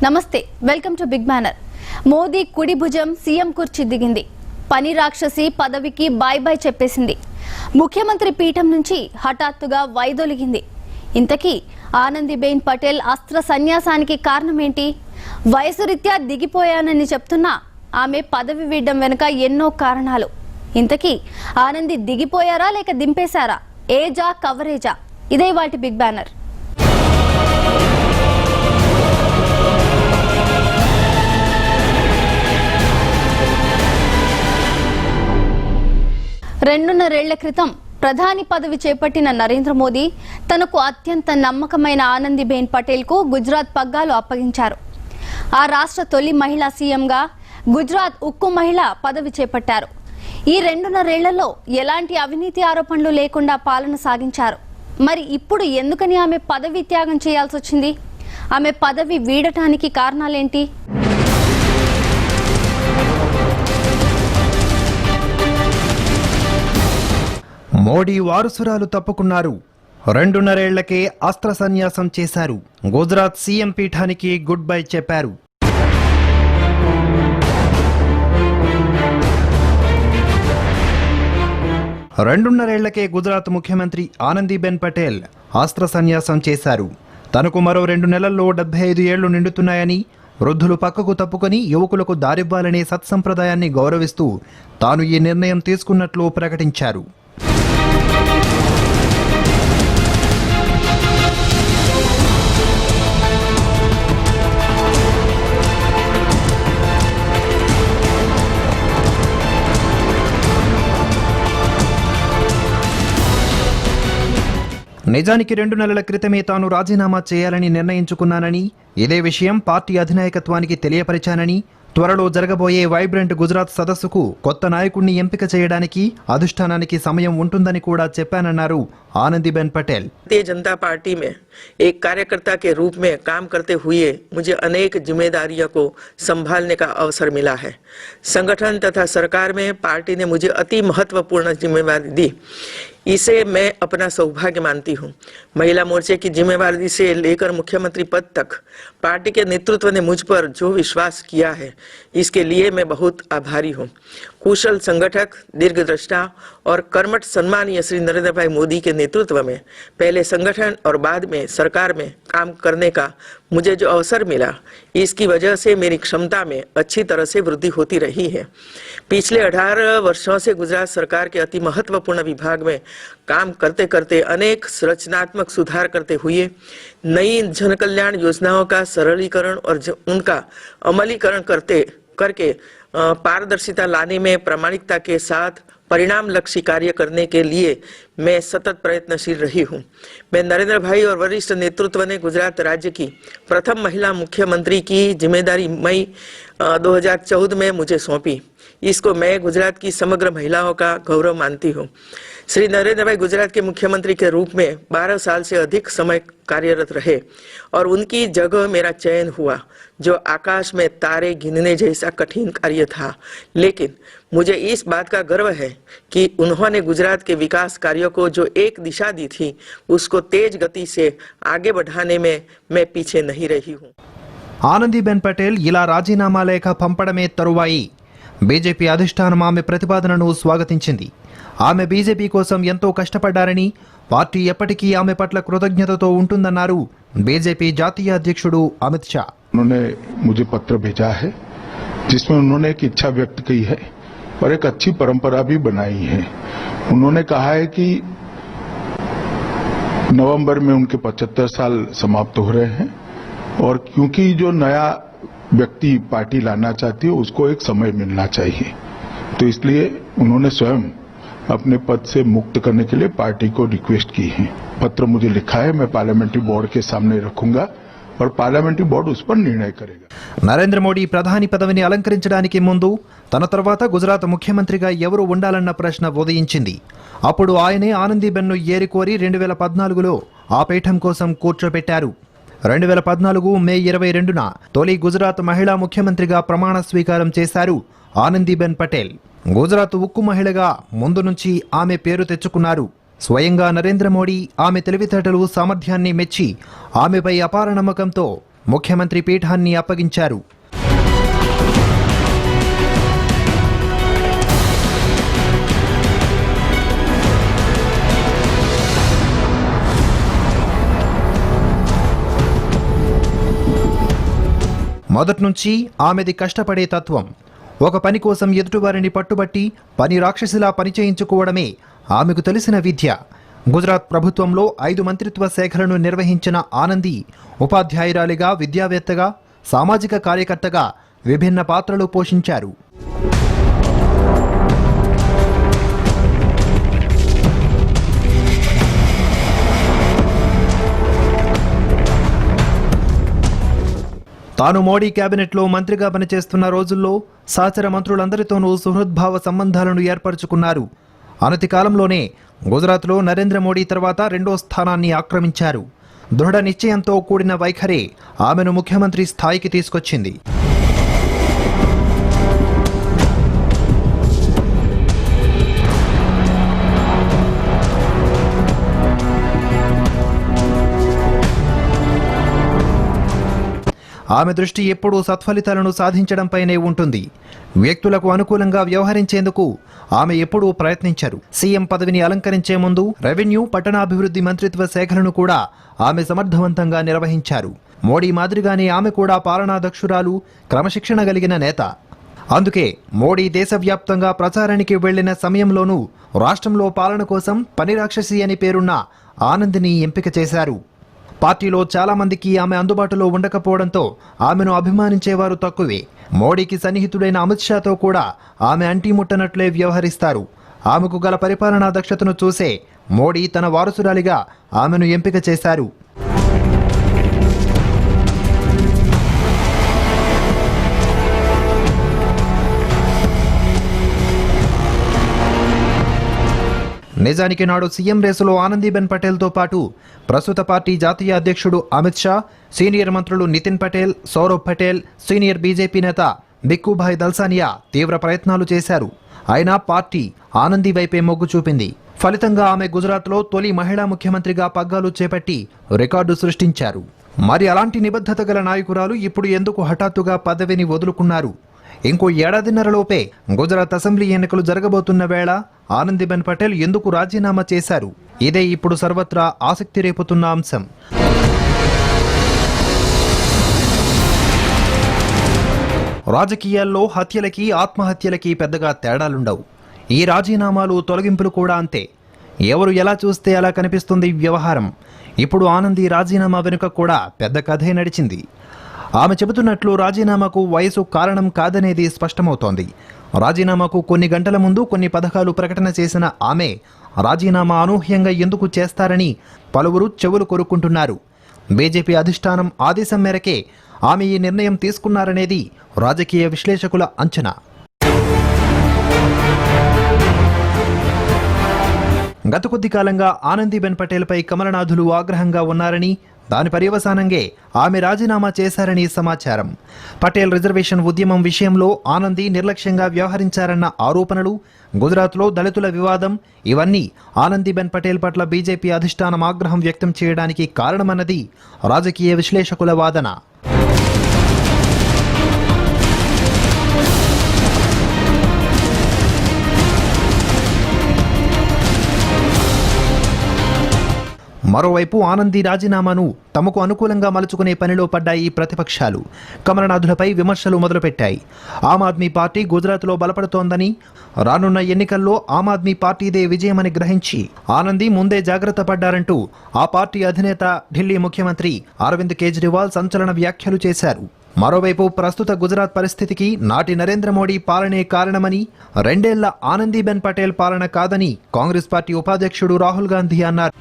నమస్తే, welcome to big banner. Modi కుడి భుజం సీఎం కుర్చీ దిగింది. పని రాక్షసి పదవికి బై బై చెప్పేసింది. ముఖ్యమంత్రి పీఠం నుంచి హఠాత్తుగా వైదొలిగింది. ఇంతకీ ఆనందీబెన్ పటేల్ అస్త్ర సన్యాసానికి కారణమేంటి? వయసు రీత్యా దిగిపోయానని చెప్తున్నా ఆమె పదవి వీడడం వెనుక ఎన్నో కారణాలు. ఇంతకీ ఆనంది దిగిపోయారా లేక దింపేశారా? ఏజా కవరేజా? ఇదే వాటి బిగ్ బ్యానర్. రెండున్నరేళ్ల క్రితం ప్రధాని పదవి చేపట్టిన నరేంద్ర మోదీ తనకు అత్యంత నమ్మకమైన ఆనందీబెన్ పటేల్ కు గుజరాత్ పగ్గాలు అప్పగించారు. ఆ రాష్ట్ర తొలి మహిళా సీఎంగా గుజరాత్ ఉక్కు మహిళ పదవి చేపట్టారు. ఈ రెండున్నరేళ్లలో ఎలాంటి అవినీతి ఆరోపణలు లేకుండా పాలన సాగించారు. మరి ఇప్పుడు ఎందుకని ఆమె పదవి త్యాగం చేయాల్సి వచ్చింది? ఆమె పదవి వీడటానికి కారణాలేంటి? మోడీ వారసురాలు తప్పుకున్నారు. రెండున్నరేళ్లకే అస్త్ర సన్యాసం చేశారు. గుజరాత్ సీఎం పీఠానికి గుడ్ బై చెప్పారు. రెండున్నరేళ్లకే గుజరాత్ ముఖ్యమంత్రి ఆనందీబెన్ పటేల్ అస్త్ర సన్యాసం చేశారు. తనకు మరో 2 నెలల్లో 75 ఏళ్లు నిండుతున్నాయని, వృద్ధులు పక్కకు తప్పుకొని యువకులకు దారివ్వాలనే సత్సంప్రదాయాన్ని గౌరవిస్తూ తాను ఈ నిర్ణయం తీసుకున్నట్లు ప్రకటించారు. నిజానికి 2 నెలల క్రితమే తాను రాజీనామా చేయాలని నిర్ణయించుకున్నానని, ఇదే విషయం పార్టీ అధినాయకత్వానికి తెలియపరిచానని, త్వరలో జరగబోయే వైబ్రెంట్ గుజరాత్ సదస్సుకు కొత్త నాయకుడిని ఎంపిక చేయడానికి అధిష్టానానికి సమయం ఉంటుందని కూడా చెప్పానన్నారు आनंदीबेन पटेल. भारतीय जनता पार्टी में एक कार्यकर्ता के रूप में काम करते हुए मुझे अनेक जिम्मेदारियों को संभालने का अवसर मिला है. संगठन तथा सरकार में पार्टी ने मुझे अति महत्वपूर्ण जिम्मेदारी दी. इसे मैं अपना सौभाग्य मानती हूँ. महिला मोर्चे की जिम्मेदारी से लेकर मुख्यमंत्री पद तक पार्टी के नेतृत्व ने मुझ पर जो विश्वास किया है, इसके लिए मैं बहुत आभारी हूँ. कुशल संगठक, दीर्घदृष्टा और कर्मठ सम्मानीय श्री नरेंद्र भाई मोदी के नेतृत्व में पहले संगठन और बाद में सरकार में काम करने का मुझे जो अवसर मिला, इसकी वजह से मेरी क्षमता में अच्छी तरह से वृद्धि होती रही है. पिछले 18 वर्षों से गुजरात सरकार के अति महत्वपूर्ण विभाग में काम करते करते अनेक रचनात्मक सुधार करते हुए नई जन कल्याण योजनाओं का सरलीकरण और उनका अमलीकरण करके पारदर्शिता लाने में प्रामाणिकता के साथ परिणाम लक्ष्य कार्य करने के लिए मैं सतत प्रयत्नशील रही हूँ. मैं नरेंद्र भाई और वरिष्ठ नेतृत्व ने गुजरात राज्य की प्रथम महिला मुख्यमंत्री की जिम्मेदारी मई 2014 में मुझे सौंपी. इसको मैं गुजरात की समग्र महिलाओं का गौरव मानती हूँ. श्री नरेंद्र भाई गुजरात के मुख्यमंत्री के रूप में 12 साल से अधिक समय कार्यरत रहे और उनकी जगह मेरा चयन हुआ, जो आकाश में तारे गिनने जैसा कठिन कार्य था. लेकिन मुझे इस बात का गर्व है कि उन्होंने गुजरात के विकास कार्यों को जो एक दिशा दी थी, उसको तेज गति से आगे बढ़ाने में मैं पीछे नहीं रही हूँ. ఆనందీబెన్ పటేల్ ఇలా రాజీనామా లేఖ పంపడమే తరువాయి బీజేపీ అధిష్టానం ఆమె ప్రతిపాదనను స్వాగతించింది. ఆమె బీజేపీ కోసం ఎంతో కష్టపడ్డారని, పార్టీ ఎప్పటికీ ఆమె పట్ల కృతజ్ఞతతో ఉంటుందన్నారు బీజేపీ జాతీయ అధ్యక్షుడు అమిత్ షా. उन्होंने मुझे पत्र भेजा है जिसमें उन्होंने एक इच्छा व्यक्त की है और एक अच्छी परंपरा भी बनाई है. उन्होंने कहा है कि नवंबर में उनके 75 साल समाप्त हो रहे हैं और क्योंकि जो नया व्यक्ति पार्टी लाना चाहती है उसको एक समय मिलना चाहिए, तो इसलिए उन्होंने स्वयं अपने पद से मुक्त करने के लिए पार्टी को रिक्वेस्ट की है. पत्र मुझे लिखा है, मैं पार्लियामेंट्री बोर्ड के सामने रखूंगा और पार्लियामेंट्री बोर्ड उस पर निर्णय करेगा. నరేంద్ర మోడీ ప్రధాని పదవిని అలంకరించడానికి ముందు తన తర్వాత గుజరాత్ ముఖ్యమంత్రిగా ఎవరు ఉండాలన్న ప్రశ్న ఉదయించింది. అప్పుడు ఆయనే ఆనందీబెన్ను ఏరికోరి 2014లో ఆ పీఠం కోసం కూర్చోబెట్టారు. 2014 మే 22న తొలి గుజరాత్ మహిళా ముఖ్యమంత్రిగా ప్రమాణ స్వీకారం చేశారు ఆనందీబెన్ పటేల్. గుజరాత్ ఉక్కు మహిళగా ముందు నుంచి ఆమె పేరు తెచ్చుకున్నారు. స్వయంగా నరేంద్ర మోడీ ఆమె తెలివితేటలు సామర్థ్యాన్ని మెచ్చి ఆమెపై అపార నమ్మకంతో ముఖ్యమంత్రి పీఠాన్ని అప్పగించారు. మొదట్నుంచి ఆమెది కష్టపడే తత్వం. ఒక పని కోసం ఎదుటివారిని పట్టుబట్టి పని రాక్షసిలా పనిచేయించుకోవడమే ఆమెకు తెలిసిన విద్య. గుజరాత్ ప్రభుత్వంలో 5 మంత్రిత్వ శాఖలను నిర్వహించిన ఆనంది ఉపాధ్యాయురాలిగా, విద్యావేత్తగా, సామాజిక కార్యకర్తగా విభిన్న పాత్రలు పోషించారు. తాను మోడీ కేబినెట్లో మంత్రిగా పనిచేస్తున్న రోజుల్లో సహచర మంత్రులందరితోనూ సుహృద్భావ సంబంధాలను ఏర్పరచుకున్నారు. అనతి కాలంలోనే గుజరాత్లో నరేంద్ర మోడీ తర్వాత 2వ స్థానాన్ని ఆక్రమించారు. దృఢ నిశ్చయంతో కూడిన వైఖరే ఆమెను ముఖ్యమంత్రి స్థాయికి తీసుకొచ్చింది. ఆమె దృష్టి ఎప్పుడూ సత్ఫలితాలను సాధించడంపైనే ఉంటుంది. వ్యక్తులకు అనుకూలంగా వ్యవహరించేందుకు ఆమె ఎప్పుడూ ప్రయత్నించారు. సీఎం పదవిని అలంకరించే ముందు రెవెన్యూ, పట్టణాభివృద్ధి మంత్రిత్వ శాఖలను కూడా ఆమె సమర్థవంతంగా నిర్వహించారు. మోడీ మాదిరిగానే ఆమె కూడా పాలనాదక్షురాలు, క్రమశిక్షణ కలిగిన నేత. అందుకే మోడీ దేశవ్యాప్తంగా ప్రచారానికి వెళ్లిన సమయంలోనూ రాష్ట్రంలో పాలన కోసం పని రాక్షసి అని పేరున్న ఆనందిని ఎంపిక చేశారు. పార్టీలో చాలా మందికి ఆమె అందుబాటులో ఉండకపోవడంతో ఆమెను అభిమానించేవారు తక్కువే. మోడీకి సన్నిహితుడైన అమిత్ షాతో కూడా ఆమె అంటీముట్టనట్లే వ్యవహరిస్తారు. ఆమెకు గల పరిపాలనా దక్షతను చూసే మోడీ తన వారసురాలిగా ఆమెను ఎంపిక చేశారు. నిజానికి నాడు సీఎం రేసులో ఆనందీబెన్ పటేల్తో పాటు ప్రస్తుత పార్టీ జాతీయ అధ్యక్షుడు అమిత్ షా, సీనియర్ మంత్రులు నితిన్ పటేల్, సౌరభ్ పటేల్, సీనియర్ బీజేపీ నేత బిక్కుభాయ్ దల్సానియా తీవ్ర ప్రయత్నాలు చేశారు. అయినా పార్టీ ఆనందీ వైపే మొగ్గు చూపింది. ఫలితంగా ఆమె గుజరాత్లో తొలి మహిళా ముఖ్యమంత్రిగా పగ్గాలు చేపట్టి రికార్డు సృష్టించారు. మరి అలాంటి నిబద్ధత గల నాయకురాలు ఇప్పుడు ఎందుకు హఠాత్తుగా పదవిని వదులుకున్నారు? ఇంకో ఏడాదిన్నరలోపే గుజరాత్ అసెంబ్లీ ఎన్నికలు జరగబోతున్న వేళ ఆనందీబెన్ పటేల్ ఎందుకు రాజీనామా చేశారు? ఇదే ఇప్పుడు సర్వత్రా ఆసక్తి రేపుతున్న అంశం. రాజకీయాల్లో హత్యలకి, ఆత్మహత్యలకి పెద్దగా తేడాలుండవు. ఈ రాజీనామాలు, తొలగింపులు కూడా అంతే. ఎవరు ఎలా చూస్తే అలా కనిపిస్తుంది వ్యవహారం. ఇప్పుడు ఆనందీ రాజీనామా వెనుక కూడా పెద్ద కథే నడిచింది. ఆమె చెబుతున్నట్లు రాజీనామాకు వయసు కారణం కాదనేది స్పష్టమవుతోంది. రాజీనామాకు కొన్ని గంటల ముందు కొన్ని పథకాలు ప్రకటన చేసిన ఆమె రాజీనామా అనూహ్యంగా ఎందుకు చేస్తారని పలువురు చెవులు కొరుక్కుంటున్నారు. బీజేపీ అధిష్టానం ఆదేశం మేరకే ఆమె ఈ నిర్ణయం తీసుకున్నారనేది రాజకీయ విశ్లేషకుల అంచనా. గత కొద్ది కాలంగా ఆనందీబెన్ పటేల్పై కమలనాథులు ఆగ్రహంగా ఉన్నారని, దాని పర్యవసానంగా ఆమె రాజీనామా చేశారని సమాచారం. పటేల్ రిజర్వేషన్ ఉద్యమం విషయంలో ఆనందీ నిర్లక్ష్యంగా వ్యవహరించారన్న ఆరోపణలు, గుజరాత్లో దళితుల వివాదం, ఇవన్నీ ఆనందీబెన్ పటేల్ పట్ల బీజేపీ అధిష్టానం ఆగ్రహం వ్యక్తం చేయడానికి కారణమన్నది రాజకీయ విశ్లేషకుల వాదన. మరోవైపు ఆనందీ రాజీనామాను తమకు అనుకూలంగా మలుచుకునే పనిలో పడ్డాయి ప్రతిపక్షాలు. కమలనాథులపై విమర్శలు మొదలుపెట్టాయి. ఆమ్ ఆద్మీ పార్టీ గుజరాత్లో బలపడుతోందని, రానున్న ఎన్నికల్లో ఆమ్ ఆద్మీ పార్టీదే విజయమని గ్రహించి ఆనందీ ముందే జాగ్రత్త పడ్డారంటూ ఆ పార్టీ అధినేత, ఢిల్లీ ముఖ్యమంత్రి అరవింద్ కేజ్రీవాల్ సంచలన వ్యాఖ్యలు చేశారు. మరోవైపు ప్రస్తుత గుజరాత్ పరిస్థితికి నాటి నరేంద్ర మోడీ పాలనే కారణమని, 2 ఏళ్ల ఆనందీబెన్ పటేల్ పాలన కాదని కాంగ్రెస్ పార్టీ ఉపాధ్యక్షుడు రాహుల్ గాంధీ అన్నారు.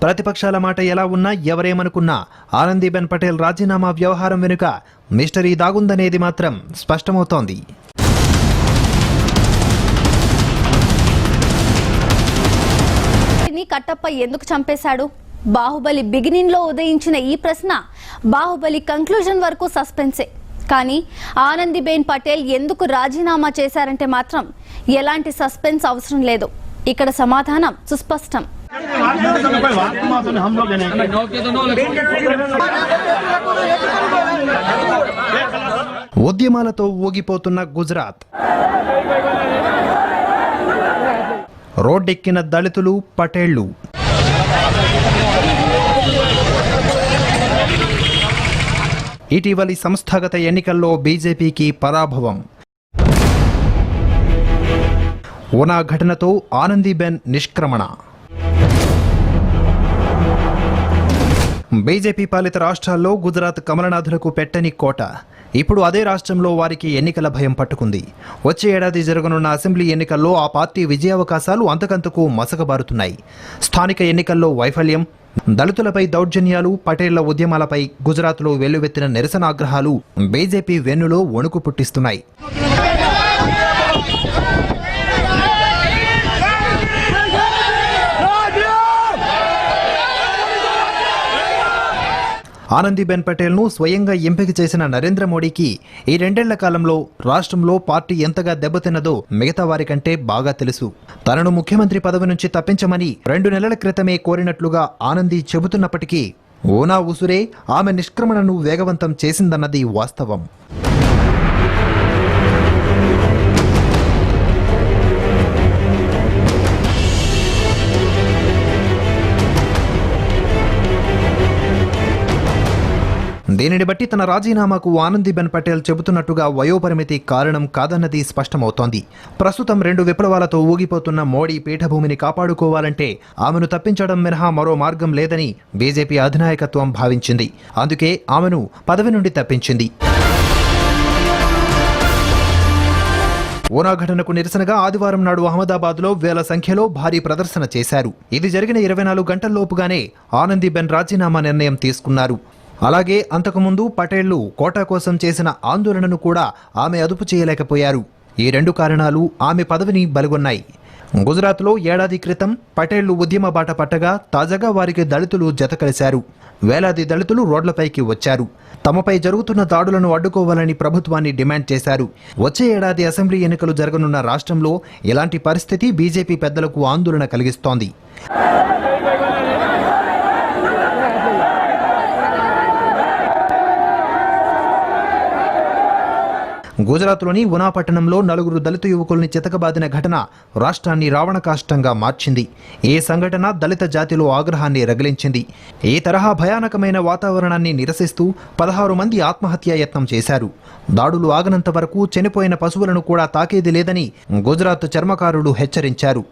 ప్రతిపక్షాల మాట ఎలా ఉన్నా, ఎవరేమనుకున్నా ఆనందీబెన్ పటేల్ రాజీనామా వ్యవహారం వెనుక మిస్టరీ దాగుందనేది మాత్రం స్పష్టమవుతోంది. కట్టప్ప ఎందుకు చంపేశాడు? బాహుబలి బిగినింగ్ లో ఉదయించిన ఈ ప్రశ్న బాహుబలి కంక్లూజన్ వరకు సస్పెన్సే. కానీ ఆనందీబెన్ పటేల్ ఎందుకు రాజీనామా చేశారంటే మాత్రం ఎలాంటి సస్పెన్స్ అవసరం లేదు. ఇక్కడ సమాధానం సుస్పష్టం. ఉద్యమాలతో ఊగిపోతున్న గుజరాత్, రోడ్డెక్కిన దళితులు, పటేళ్లు. ఇటీవలి సంస్థాగత ఎన్నికల్లో బీజేపీకి పరాభవం. ఉనా ఘటనతో ఆనందీబెన్ నిష్క్రమణ. బీజేపీ పాలిత రాష్ట్రాల్లో గుజరాత్ కమలనాథులకు పెట్టని కోట. ఇప్పుడు అదే రాష్ట్రంలో వారికి ఎన్నికల భయం పట్టుకుంది. వచ్చే ఏడాది జరగనున్న అసెంబ్లీ ఎన్నికల్లో ఆ పార్టీ విజయావకాశాలు అంతకంతకు మసకబారుతున్నాయి. స్థానిక ఎన్నికల్లో వైఫల్యం, దళితులపై దౌర్జన్యాలు, పటేళ్ల ఉద్యమాలపై గుజరాత్లో వెల్లువెత్తిన నిరసనాగ్రహాలు బీజేపీ వెన్నులో వణుకు పుట్టిస్తున్నాయి. ఆనందీబెన్ పటేల్ను స్వయంగా ఎంపిక చేసిన నరేంద్ర మోడీకి ఈ 2 ఏళ్ల కాలంలో రాష్ట్రంలో పార్టీ ఎంతగా దెబ్బతిన్నదో మిగతా వారికంటే బాగా తెలుసు. తనను ముఖ్యమంత్రి పదవి నుంచి తప్పించమని 2 నెలల క్రితమే కోరినట్లుగా ఆనందీ చెబుతున్నప్పటికీ ఓనా ఉసురే ఆమె నిష్క్రమణను వేగవంతం చేసిందన్నది వాస్తవం. దీనిని బట్టి తన రాజీనామాకు ఆనందీబెన్ పటేల్ చెబుతున్నట్టుగా వయోపరిమితి కారణం కాదన్నది స్పష్టమవుతోంది. ప్రస్తుతం 2 విప్లవాలతో ఊగిపోతున్న మోడీ పీఠభూమిని కాపాడుకోవాలంటే ఆమెను తప్పించడం మినహా మరో మార్గం లేదని బీజేపీ అధినాయకత్వం భావించింది. అందుకే ఆమెను పదవి నుండి తప్పించింది. ఓనా ఘటనకు నిరసనగా ఆదివారం నాడు అహ్మదాబాద్లో వేల సంఖ్యలో భారీ ప్రదర్శన చేశారు. ఇది జరిగిన 24 గంటల్లోపుగానే ఆనందీబెన్ రాజీనామా నిర్ణయం తీసుకున్నారు. అలాగే అంతకుముందు పటేళ్లు కోటా కోసం చేసిన ఆందోళనను కూడా ఆమె అదుపు చేయలేకపోయారు. ఈ 2 కారణాలు ఆమె పదవిని బలిగొన్నాయి. గుజరాత్లో ఏడాది క్రితం పటేళ్లు ఉద్యమ బాట పట్టగా తాజాగా వారికి దళితులు జతకలిశారు. వేలాది దళితులు రోడ్లపైకి వచ్చారు. తమపై జరుగుతున్న దాడులను అడ్డుకోవాలని ప్రభుత్వాన్ని డిమాండ్ చేశారు. వచ్చే ఏడాది అసెంబ్లీ ఎన్నికలు జరగనున్న రాష్ట్రంలో ఇలాంటి పరిస్థితి బీజేపీ పెద్దలకు ఆందోళన కలిగిస్తోంది. గుజరాత్లోని ఉనా పట్టణంలో 4 దళిత యువకుల్ని చితకబాదిన ఘటన రాష్ట్రాన్ని రావణకాష్టంగా మార్చింది. ఈ సంఘటన దళిత జాతిలో ఆగ్రహాన్ని రగిలించింది. ఈ తరహా భయానకమైన వాతావరణాన్ని నిరసిస్తూ 16 మంది ఆత్మహత్యా యత్నం చేశారు. దాడులు ఆగనంత వరకు చనిపోయిన పశువులను కూడా తాకేది లేదని గుజరాత్ చర్మకారులు హెచ్చరించారు.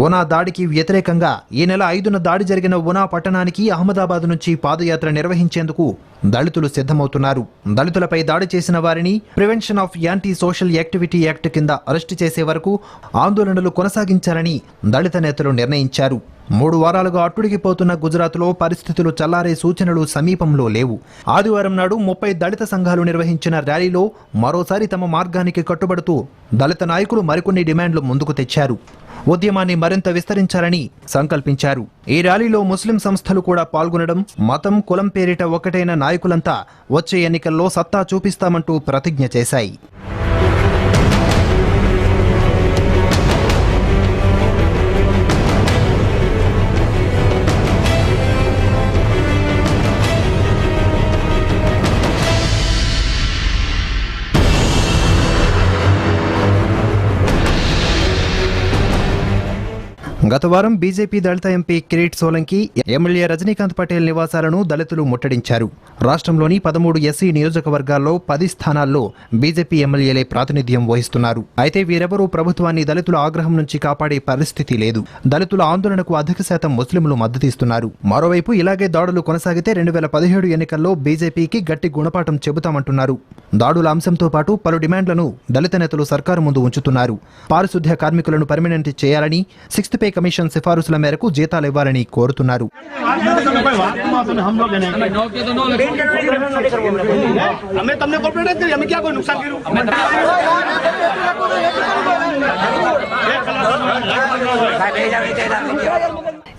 ఓనా దాడికి వ్యతిరేకంగా ఈ నెల 5న దాడి జరిగిన ఓనా పట్టణానికి అహ్మదాబాద్ నుంచి పాదయాత్ర నిర్వహించేందుకు దళితులు సిద్ధమవుతున్నారు. దళితులపై దాడి చేసిన వారిని prevention of anti social activity act కింద అరెస్టు చేసే వరకు ఆందోళనలు కొనసాగించాలని దళిత నేతలు నిర్ణయించారు. 3 వారాలుగా అట్టుడికిపోతున్న గుజరాత్లో పరిస్థితులు చల్లారే సూచనలు సమీపంలో లేవు. ఆదివారం నాడు 30 దళిత సంఘాలు నిర్వహించిన ర్యాలీలో మరోసారి తమ మార్గానికి కట్టుబడుతూ దళిత నాయకులు మరికొన్ని డిమాండ్లు ముందుకు తెచ్చారు. ఉద్యమాన్ని మరింత విస్తరించాలని సంకల్పించారు. ఈ ర్యాలీలో ముస్లిం సంస్థలు కూడా పాల్గొనడం, మతం, కులం పేరిట ఒకటైన నాయకులంతా వచ్చే ఎన్నికల్లో సత్తా చూపిస్తామంటూ ప్రతిజ్ఞ చేశాయి. గత వారం బీజేపీ దళిత ఎంపీ కిరీట్ సోలంకి, ఎమ్మెల్యే రజనీకాంత్ పటేల్ నివాసాలను దళితులు ముట్టడించారు. రాష్ట్రంలోని 13 ఎస్సీ నియోజకవర్గాల్లో 10 స్థానాల్లో బీజేపీ ఎమ్మెల్యేలే ప్రాతినిధ్యం వహిస్తున్నారు. అయితే వీరెవరూ ప్రభుత్వాన్ని దళితుల ఆగ్రహం నుంచి కాపాడే పరిస్థితి లేదు. దళితుల ఆందోళనకు అధిక శాతం ముస్లింలు మద్దతిస్తున్నారు. మరోవైపు ఇలాగే దాడులు కొనసాగితే 2017 ఎన్నికల్లో బీజేపీకి గట్టి గుణపాఠం చెబుతామంటున్నారు. దాడుల అంశంతో పాటు పలు డిమాండ్లను దళిత నేతలు సర్కారు ముందు ఉంచుతున్నారు. పారిశుద్ధ్య కార్మికులను పర్మినెంట్ చేయాలని, 6th పే కమిషన్ సిఫారసుల మేరకు జీతాలు ఇవ్వాలని కోరుతున్నారు.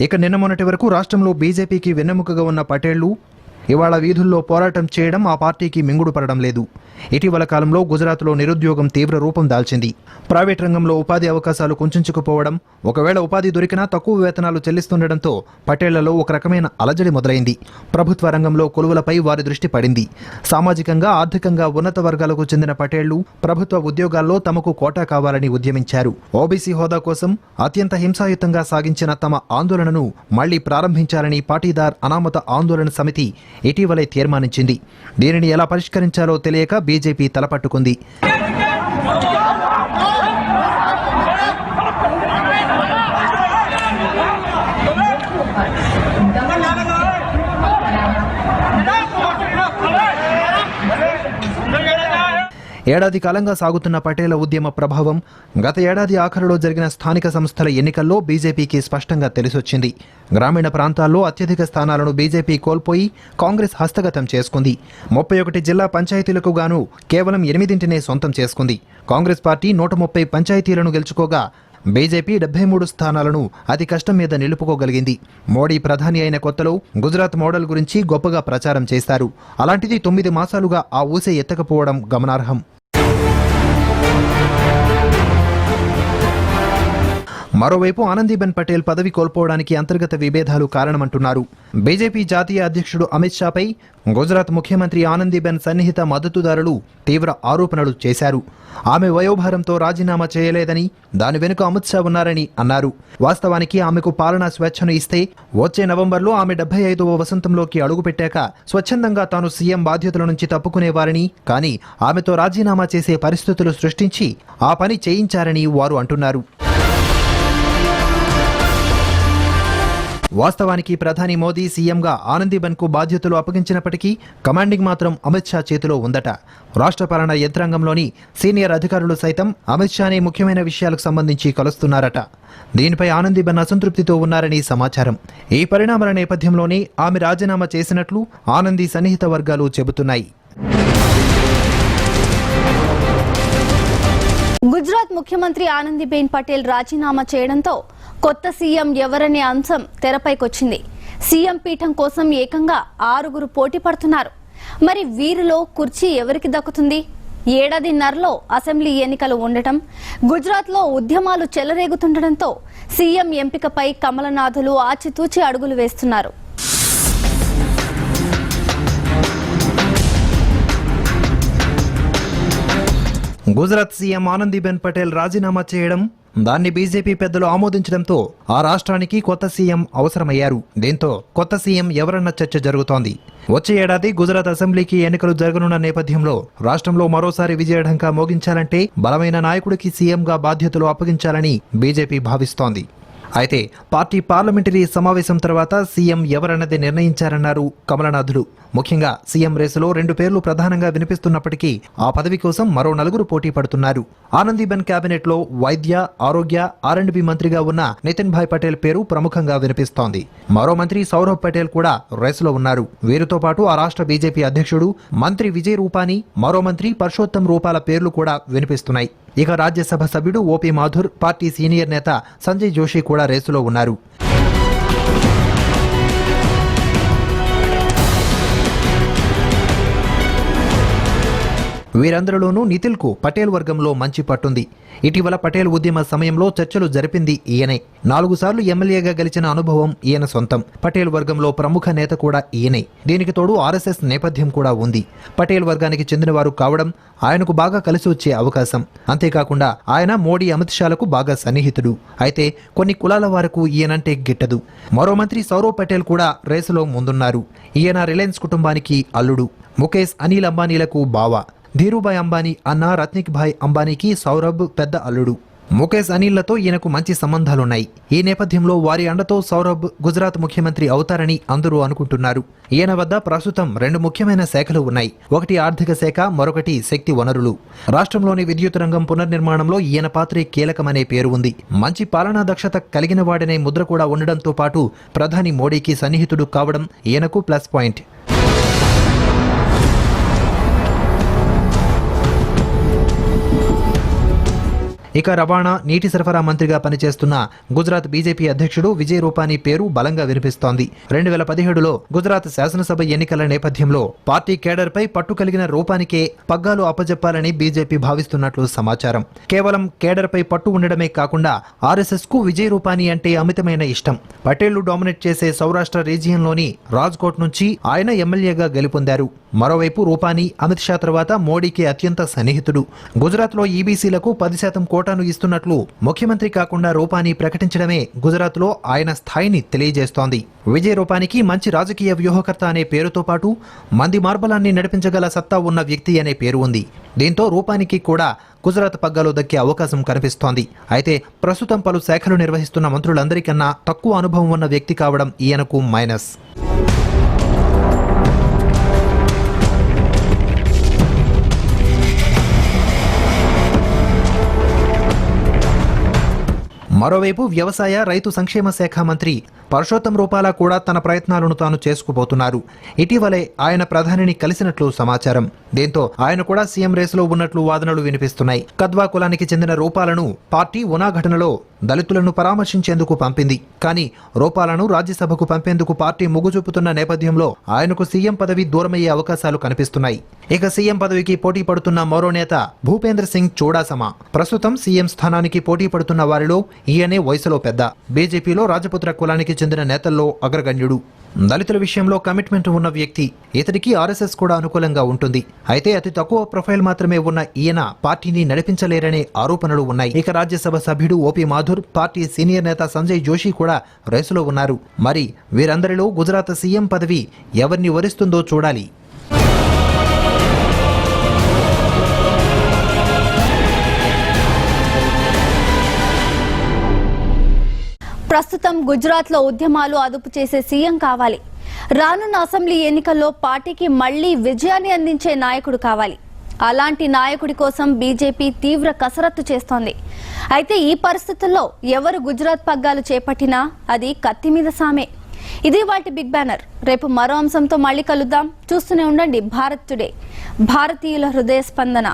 ఇక నిన్న మొన్నటి వరకు రాష్ట్రంలో బీజేపీకి వెన్నెముకగా ఉన్న పటేళ్లు ఇవాళ వీధుల్లో పోరాటం చేయడం ఆ పార్టీకి మింగుడు పడడం లేదు. ఇటీవల కాలంలో గుజరాత్లో నిరుద్యోగం తీవ్ర రూపం దాల్చింది. ప్రైవేట్ రంగంలో ఉపాధి అవకాశాలు కుంచుకుపోవడం, ఒకవేళ ఉపాధి దొరికినా తక్కువ వేతనాలు చెల్లిస్తుండటంతో పటేళ్లలో ఒక రకమైన అలజడి మొదలైంది. ప్రభుత్వ రంగంలో కొలువులపై వారి దృష్టి పడింది. సామాజికంగా, ఆర్థికంగా ఉన్నత వర్గాలకు చెందిన పటేళ్లు ప్రభుత్వ ఉద్యోగాల్లో తమకు కోటా కావాలని ఉద్యమించారు. ఓబీసీ హోదా కోసం అత్యంత హింసాయుతంగా సాగించిన తమ ఆందోళనను మళ్లీ ప్రారంభించాలని పాటీదార్ అనామత ఆందోళన సమితి ఇటీవలే తీర్మానించింది. దీనిని ఎలా పరిష్కరించాలో తెలియక బీజేపీ తలపట్టుకుంది. ఏడాది కాలంగా సాగుతున్న పటేల ఉద్యమ ప్రభావం గత ఏడాది ఆఖరులో జరిగిన స్థానిక సంస్థల ఎన్నికల్లో బీజేపీకి స్పష్టంగా తెలిసొచ్చింది. గ్రామీణ ప్రాంతాల్లో అత్యధిక స్థానాలను బీజేపీ కోల్పోయి కాంగ్రెస్ హస్తగతం చేసుకుంది. 31 జిల్లా పంచాయతీలకు గాను కేవలం 8 సొంతం చేసుకుంది. కాంగ్రెస్ పార్టీ 130 పంచాయతీలను గెలుచుకోగా బీజేపీ 73 స్థానాలను అతి కష్టం మీద నిలుపుకోగలిగింది. మోడీ ప్రధాని అయిన కొత్తలో గుజరాత్ మోడల్ గురించి గొప్పగా ప్రచారం చేశారు. అలాంటిది 9 మాసాలుగా ఆ ఊసే ఎత్తకపోవడం గమనార్హం. మరోవైపు ఆనందీబెన్ పటేల్ పదవి కోల్పోవడానికి అంతర్గత విభేదాలు కారణమంటున్నారు. బీజేపీ జాతీయ అధ్యక్షుడు అమిత్ షాపై గుజరాత్ ముఖ్యమంత్రి ఆనందీబెన్ సన్నిహిత మద్దతుదారులు తీవ్ర ఆరోపణలు చేశారు. ఆమె వయోభారంతో రాజీనామా చేయలేదని, దాని వెనుక అమిత్ షా ఉన్నారని అన్నారు. వాస్తవానికి ఆమెకు పాలనా స్వేచ్ఛను ఇస్తే వచ్చే నవంబర్లో ఆమె 75వ వసంతంలోకి అడుగుపెట్టాక స్వచ్ఛందంగా తాను సీఎం బాధ్యతల నుంచి తప్పుకునేవారని, కానీ ఆమెతో రాజీనామా చేసే పరిస్థితులు సృష్టించి ఆ పని చేయించారని వారు అంటున్నారు. వాస్తవానికి ప్రధాని మోదీ సీఎంగా ఆనందీబెన్కు బాధ్యతలు అప్పగించినప్పటికీ కమాండింగ్ మాత్రం అమిత్ షా చేతిలో ఉందట. రాష్ట్ర పాలనా యంత్రాంగంలోని సీనియర్ అధికారులు సైతం అమిత్ షానే ముఖ్యమైన విషయాలకు సంబంధించి కలుస్తున్నారట. దీనిపై ఆనందీబెన్ అసంతృప్తితో ఉన్నారని సమాచారం. ఈ పరిణామాల నేపథ్యంలోనే ఆమె రాజీనామా చేసినట్లు ఆనందీ సన్నిహిత వర్గాలు చెబుతున్నాయి. గుజరాత్ ముఖ్యమంత్రి ఆనందీబెన్ పటేల్ రాజీనామా చేయడంతో కొత్త సీఎం ఎవరనే అంశం తెరపైకొచ్చింది. సీఎం పీఠం కోసం ఏకంగా 6 పోటీ పడుతున్నారు. మరి వీరిలో కుర్చీ ఎవరికి దక్కుతుంది? ఏడాదిన్నరలో అసెంబ్లీ ఎన్నికలు ఉండటం, గుజరాత్లో ఉద్యమాలు చెలరేగుతుండటంతో సీఎం ఎంపికపై కమలనాథులు ఆచితూచి అడుగులు వేస్తున్నారు. గుజరాత్ సీఎం ఆనందీబెన్ పటేల్ రాజీనామా చేయడం, దాన్ని బీజేపీ పెద్దలు ఆమోదించడంతో ఆ రాష్ట్రానికి కొత్త సీఎం అవసరమయ్యారు. దీంతో కొత్త సీఎం ఎవరన్న చర్చ జరుగుతోంది. వచ్చే ఏడాది గుజరాత్ అసెంబ్లీకి ఎన్నికలు జరగనున్న నేపథ్యంలో రాష్ట్రంలో మరోసారి విజయఢంకా మోగించాలంటే బలమైన నాయకుడికి సీఎంగా బాధ్యతలు అప్పగించాలని బీజేపీ భావిస్తోంది. అయితే పార్టీ పార్లమెంటరీ సమావేశం తర్వాత సీఎం ఎవరన్నది నిర్ణయించారన్నారు కమలనాథులు. ముఖ్యంగా సీఎం రేసులో 2 పేర్లు ప్రధానంగా వినిపిస్తున్నప్పటికీ ఆ పదవి కోసం మరో 4 పోటీ పడుతున్నారు. ఆనందీబెన్ కేబినెట్ లో వైద్య, ఆరోగ్య, R&B మంత్రిగా ఉన్న నితిన్ భాయ్ పటేల్ పేరు ప్రముఖంగా వినిపిస్తోంది. మరో మంత్రి సౌరభ్ పటేల్ కూడా రేసులో ఉన్నారు. వీరితో పాటు ఆ రాష్ట్ర బీజేపీ అధ్యక్షుడు మంత్రి విజయ్ రూపానీ, మరో మంత్రి పర్షోత్తం రూపాల పేర్లు కూడా వినిపిస్తున్నాయి. ఇక రాజ్యసభ సభ్యుడు ఓపీ మాథుర్, పార్టీ సీనియర్ నేత సంజయ్ జోషి కూడా రేసులో ఉన్నారు. వీరందరిలోనూ నితిల్కు పటేల్ వర్గంలో మంచి పట్టుంది. ఇటీవల పటేల్ ఉద్యమ సమయంలో చర్చలు జరిపింది ఈయనే. 4 సార్లు ఎమ్మెల్యేగా గెలిచిన అనుభవం ఈయన సొంతం. పటేల్ వర్గంలో ప్రముఖ నేత కూడా ఈయనే. దీనికి తోడు ఆర్ఎస్ఎస్ నేపథ్యం కూడా ఉంది. పటేల్ వర్గానికి చెందినవారు కావడం ఆయనకు బాగా కలిసి వచ్చే అవకాశం. అంతేకాకుండా ఆయన మోడీ, అమిత్ షాలకు బాగా సన్నిహితుడు. అయితే కొన్ని కులాల వారకు ఈయనంటే గిట్టదు. మరో మంత్రి సౌరవ్ పటేల్ కూడా రేసులో ముందున్నారు. ఈయన రిలయన్స్ కుటుంబానికి అల్లుడు. ముఖేష్, అనిల్ అంబానీలకు బావ. ధీరుభాయ్ అంబానీ అన్న రత్నిక్ భాయ్ అంబానీకి సౌరభ్ పెద్ద అల్లుడు. ముఖేష్ అనిల్లతో ఈయనకు మంచి సంబంధాలున్నాయి. ఈ నేపథ్యంలో వారి అండతో సౌరభ్ గుజరాత్ ముఖ్యమంత్రి అవుతారని అందరూ అనుకుంటున్నారు. ఈయన వద్ద ప్రస్తుతం 2 ముఖ్యమైన శాఖలు ఉన్నాయి. ఒకటి ఆర్థిక శాఖ, మరొకటి శక్తి వనరులు. రాష్ట్రంలోని విద్యుత్ రంగం పునర్నిర్మాణంలో ఈయన పాత్రే కీలకమనే పేరు ఉంది. మంచి పాలనా దక్షత కలిగిన వాడనే ముద్ర కూడా ఉండడంతో పాటు ప్రధాని మోడీకి సన్నిహితుడు కావడం ఈయనకు ప్లస్ పాయింట్. ఇక రవాణా, నీటి సరఫరా మంత్రిగా పనిచేస్తున్న గుజరాత్ బీజేపీ అధ్యక్షుడు విజయ్ రూపానీ పేరు బలంగా వినిపిస్తోంది. 2017లో గుజరాత్ శాసనసభ ఎన్నికల నేపథ్యంలో పార్టీ కేడర్పై పట్టు కలిగిన రూపానికే పగ్గాలు అప్పజెప్పాలని బీజేపీ భావిస్తున్నట్లు సమాచారం. కేవలం కేడర్పై పట్టు ఉండడమే కాకుండా ఆర్ఎస్ఎస్ కు విజయ్ రూపానీ అంటే అమితమైన ఇష్టం. పటేళ్లు డామినేట్ చేసే సౌరాష్ట్ర రీజియన్లోని రాజ్కోట్ నుంచి ఆయన ఎమ్మెల్యేగా గెలుపొందారు. మరోవైపు రూపానీ అమిత్ షా తర్వాత మోడీకి అత్యంత సన్నిహితుడు. గుజరాత్లో ఈబీసీలకు 10% కోటాను ఇస్తున్నట్లు ముఖ్యమంత్రి కాకుండా రూపానీ ప్రకటించడమే గుజరాత్లో ఆయన స్థాయిని తెలియజేస్తోంది. విజయ్ రూపానీకి మంచి రాజకీయ వ్యూహకర్త అనే పేరుతో పాటు మంది మార్బలాన్ని నడిపించగల సత్తా ఉన్న వ్యక్తి అనే పేరు ఉంది. దీంతో రూపానీకి కూడా గుజరాత్ పగ్గాలు దక్కే అవకాశం కనిపిస్తోంది. అయితే ప్రస్తుతం పలు శాఖలు నిర్వహిస్తున్న మంత్రులందరికన్నా తక్కువ అనుభవం ఉన్న వ్యక్తి కావడం ఈయనకు మైనస్. మరోవైపు వ్యవసాయ, రైతు సంక్షేమ శాఖ మంత్రి పరశోత్తం రూపాలా కూడా తన ప్రయత్నాలను తాను చేసుకుపోతున్నారు. ఇటీవలే ఆయన ప్రధానిని కలిసినట్లు సమాచారం. దీంతో ఆయన కూడా సీఎం రేసులో ఉన్నట్లు వాదనలు వినిపిస్తున్నాయి. కద్వా కులానికి చెందిన రూపాలను పార్టీ ఉనా ఘటనలో దళితులను పరామర్శించేందుకు పంపింది. కానీ రూపాలను రాజ్యసభకు పంపేందుకు పార్టీ మొగ్గు చూపుతున్న నేపథ్యంలో ఆయనకు సీఎం పదవి దూరమయ్యే అవకాశాలు కనిపిస్తున్నాయి. ఇక సీఎం పదవికి పోటీ పడుతున్న మరో నేత భూపేంద్ర సింగ్ చూడాసమా. ప్రస్తుతం సీఎం స్థానానికి పోటీ పడుతున్న వారిలో ఈయనే వయసులో పెద్ద. బీజేపీలో రాజపుత్ర కులానికి చెందిన నేతల్లో అగ్రగణ్యుడు. దళితుల విషయంలో కమిట్మెంట్ ఉన్న వ్యక్తి. ఇతడికి ఆర్ఎస్ఎస్ కూడా అనుకూలంగా ఉంటుంది. అయితే అతి తక్కువ ప్రొఫైల్ మాత్రమే ఉన్న ఈయన పార్టీని నడిపించలేరనే ఆరోపణలు ఉన్నాయి. ఇక రాజ్యసభ సభ్యుడు ఓపీ మాథుర్, పార్టీ సీనియర్ నేత సంజయ్ జోషి కూడా రేసులో ఉన్నారు. మరి వీరందరిలో గుజరాత్ సీఎం పదవి ఎవరిని వరిస్తుందో చూడాలి. ప్రస్తుతం గుజరాత్లో ఉద్యమాలు అదుపు చేసే సీఎం కావాలి. రానున్న అసెంబ్లీ ఎన్నికల్లో పార్టీకి మళ్లీ విజయాన్ని అందించే నాయకుడు కావాలి. అలాంటి నాయకుడి కోసం బీజేపీ తీవ్ర కసరత్తు చేస్తోంది. అయితే ఈ పరిస్థితుల్లో ఎవరు గుజరాత్ పగ్గాలు చేపట్టినా అది కత్తి మీద సామే. ఇది వాటి బిగ్ బ్యానర్. రేపు మరో అంశంతో మళ్ళీ కలుద్దాం. చూస్తూనే ఉండండి భారత్ టుడే, భారతీయుల హృదయ స్పందన.